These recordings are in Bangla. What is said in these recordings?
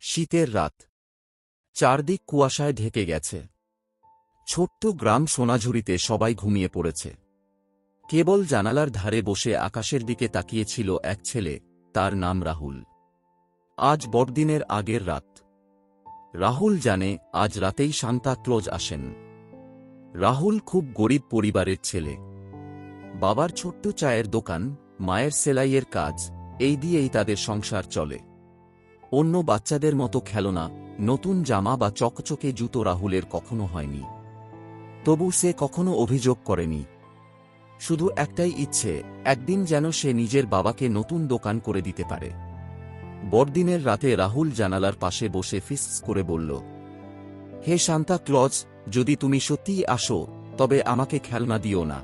শীতের রাত, চারদিক কুয়াশায় ঢেকে গেছে। ছোট্ট গ্রাম সোনাঝুরিতে সবাই ঘুমিয়ে পড়েছে। কেবল জানালার ধারে বসে আকাশের দিকে তাকিয়েছিল এক ছেলে, তার নাম রাহুল। আজ বড়দিনের আগের রাত। রাহুল জানে আজ রাতেই সান্তা ক্লজ আসেন। রাহুল খুব গরিব পরিবারের ছেলে। বাবার ছোট্ট চায়ের দোকান, মায়ের সেলাইয়ের কাজ, এই দিয়েই তাদের সংসার চলে। অন্য বাচ্চাদের মতো খেলনা, নতুন জামা বা চকচকে জুতো রাহুলের কখনো হয়নি। তবু সে কখনো অভিযোগ করেনি। শুধু একটাই ইচ্ছে, একদিন যেন সে নিজের বাবাকে নতুন দোকান করে দিতে পারে। বড়দিনের রাতে রাহুল জানালার পাশে বসে ফিস করে বলল, হে সান্তা ক্লজ, যদি তুমি সত্যিই আসো, তবে আমাকে খেলনা দিও না।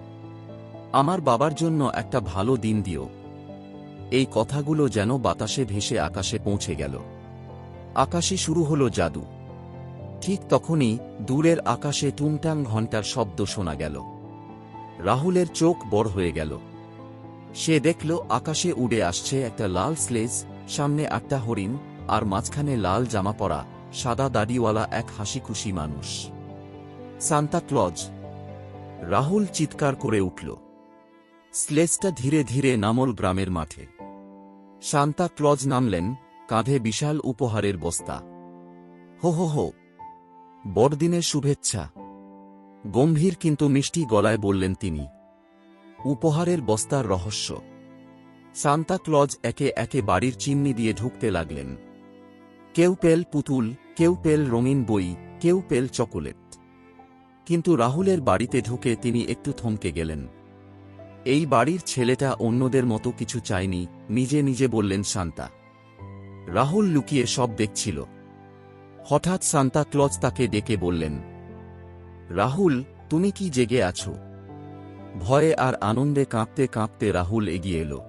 আমার বাবার জন্য একটা ভালো দিন দিও। এই কথাগুলো যেন বাতাসে ভেসে আকাশে পৌঁছে গেল। আকাশে শুরু হলো জাদু। ঠিক তখনই দূরের আকাশে টুংটাং ঘণ্টার শব্দ শোনা গেল। রাহুলের চোখ বড় হয়ে গেল। সে দেখল আকাশে উড়ে আসছে একটা লাল স্লেজ, সামনে একটা হরিণ, আর মাঝখানে লাল জামা পরা, সাদা দাড়িওয়ালা এক হাসিখুশি মানুষ। Santa Claus! রাহুল চিৎকার করে উঠল। স্লেজটা ধীরে ধীরে নামল গ্রামের মাঠে। সান্তা ক্লজ নামলেন, কাঁধে বিশাল উপহারের বস্তা। হো হো হো, বড়দিনের শুভেচ্ছা! গম্ভীর কিন্তু মিষ্টি গলায় বললেন তিনি। উপহারের বস্তার রহস্য। সান্তা ক্লজ একে একে বাড়ির চিমনি দিয়ে ঢুকতে লাগলেন। কেউ পেল পুতুল, কেউ পেল রঙিন বই, কেউ পেল চকোলেট। কিন্তু রাহুলের বাড়িতে ঢুকে তিনি একটু থমকে গেলেন। এই বাড়ির ছেলেটা অন্যদের মতো কিছু চায়নি, নিজে নিজে বললেন সান্তা। রাহুল লুকিয়ে সব দেখছিল। হঠাৎ সান্তা ক্লজ তাকে ডেকে বললেন, রাহুল, তুমি কি জেগে আছো? ভয়ে আর আনন্দে কাঁপতে কাঁপতে রাহুল এগিয়ে এলো।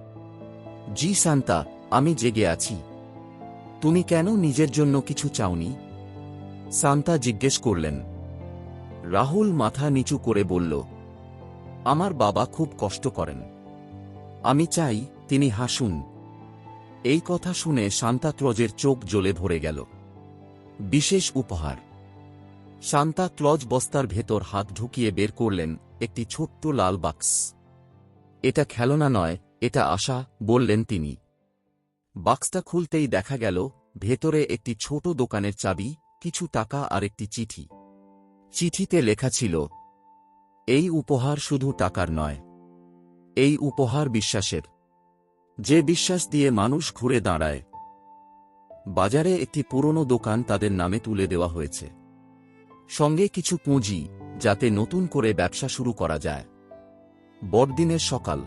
জি সান্তা, আমি জেগে আছি। তুমি কেন নিজের জন্য কিছু চাওনি? সান্তা জিজ্ঞেস করলেন। রাহুল মাথা নিচু করে বলল, আমার বাবা খুব কষ্ট করেন। আমি চাই তিনি হাসুন। এই কথা শুনে সান্তা ক্লজের চোখ জ্বলে ভরে গেল। বিশেষ উপহার। সান্তা ক্লজ বস্তার ভেতর হাত ঢুকিয়ে বের করলেন একটি ছোট্ট লাল বাক্স। এটা খেলনা নয়, এটা আশা, বললেন তিনি। বাক্সটা খুলতেই দেখা গেল ভেতরে একটি ছোট দোকানের চাবি, কিছু টাকা আর একটি চিঠি। চিঠিতে লেখা ছিল, এই উপহার শুধু টাকার নয়, এই উপহার বিশ্বাসের। যে বিশ্বাস দিয়ে মানুষ ঘুরে দাঁড়ায়। বাজারে একটি পুরনো দোকান তাদের নামে তুলে দেওয়া হয়েছে। সঙ্গে কিছু পুঁজি, যাতে নতুন করে ব্যবসা শুরু করা যায়। বড়দিনের সকাল।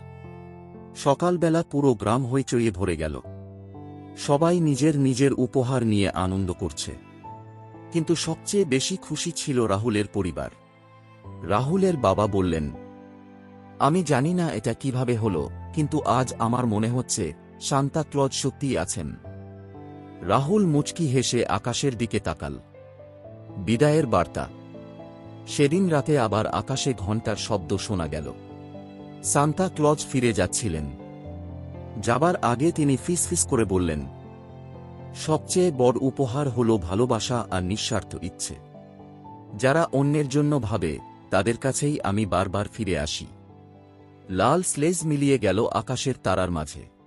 সকালবেলা পুরো গ্রাম হইচইয়ে ভরে গেল। সবাই নিজের নিজের উপহার নিয়ে আনন্দ করছে। কিন্তু সবচেয়ে বেশি খুশি ছিল রাহুলের পরিবার। রাহুলের বাবা বললেন, আমি জানি না এটা কিভাবে হলো, কিন্তু আজ আমার মনে হচ্ছে সান্তা ক্লজ সত্যিই আছেন। রাহুল মুচকি হেসে আকাশের দিকে তাকাল। বিদায়ের বার্তা। সেদিন রাতে আবার আকাশে ঘণ্টার শব্দ শোনা গেল। সান্তা ক্লজ ফিরে যাচ্ছিলেন। যাবার আগে তিনি ফিসফিস করে বললেন, সবচেয়ে বড় উপহার হল ভালোবাসা আর নিঃস্বার্থ ইচ্ছে। যারা অন্যের জন্য ভাবে, তাদের কাছেই আমি বারবার ফিরে আসি। লাল স্লেজ মিলিয়ে গেল আকাশের তারার মাঝে।